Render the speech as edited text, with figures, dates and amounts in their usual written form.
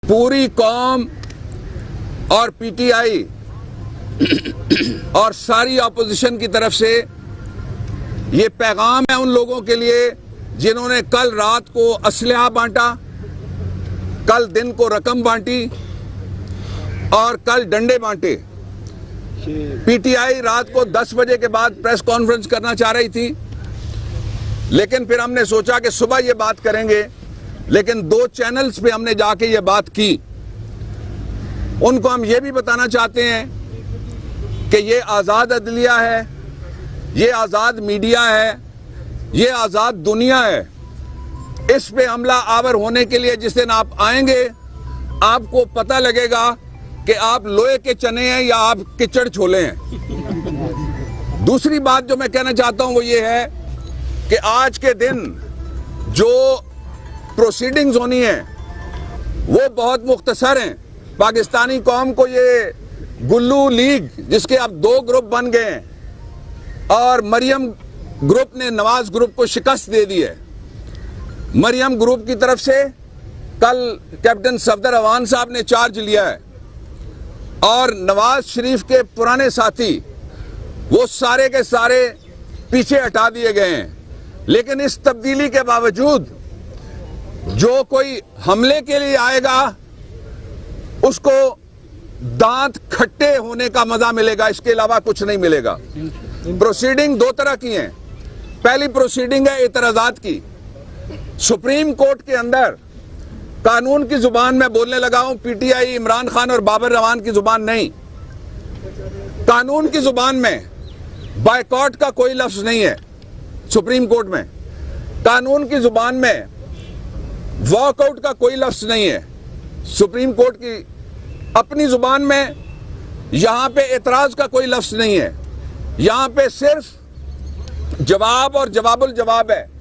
पूरी कौम और पीटीआई और सारी ऑपोजिशन की तरफ से ये पैगाम है उन लोगों के लिए जिन्होंने कल रात को असलहा बांटा, कल दिन को रकम बांटी और कल डंडे बांटे। पीटीआई रात को 10 बजे के बाद प्रेस कॉन्फ्रेंस करना चाह रही थी, लेकिन फिर हमने सोचा कि सुबह ये बात करेंगे, लेकिन 2 चैनल्स पे हमने जाके ये बात की। उनको हम ये भी बताना चाहते हैं कि ये आज़ाद अदलिया है, ये आज़ाद मीडिया है, ये आज़ाद दुनिया है। इस पे हमला आवर होने के लिए जिस दिन आप आएंगे, आपको पता लगेगा कि आप लोहे के चने हैं या आप किचड़ छोले हैं। दूसरी बात जो मैं कहना चाहता हूं वो ये है कि आज के दिन जो प्रोसीडिंग्स होनी है वो बहुत मुख्तसर हैं। पाकिस्तानी कौम को ये गुल्लू लीग, जिसके अब 2 ग्रुप बन गए हैं, और मरियम ग्रुप ने नवाज ग्रुप को शिकस्त दे दी है। मरियम ग्रुप की तरफ से कल कैप्टन सफदर अवान साहब ने चार्ज लिया है और नवाज शरीफ के पुराने साथी वो सारे के सारे पीछे हटा दिए गए हैं। लेकिन इस तब्दीली के बावजूद जो कोई हमले के लिए आएगा उसको दांत खट्टे होने का मजा मिलेगा, इसके अलावा कुछ नहीं मिलेगा। प्रोसीडिंग 2 तरह की हैं। पहली प्रोसीडिंग है एतराजात की। सुप्रीम कोर्ट के अंदर कानून की जुबान में बोलने लगा हूं, पीटीआई, इमरान खान और बाबर रवान की जुबान नहीं। कानून की जुबान में बायकॉट का कोई लफ्ज नहीं है सुप्रीम कोर्ट में। कानून की जुबान में वॉकआउट का कोई लफ्ज नहीं है सुप्रीम कोर्ट की अपनी जुबान में। यहां पे एतराज का कोई लफ्ज नहीं है, यहां पे सिर्फ जवाब और जवाबुल जवाब है।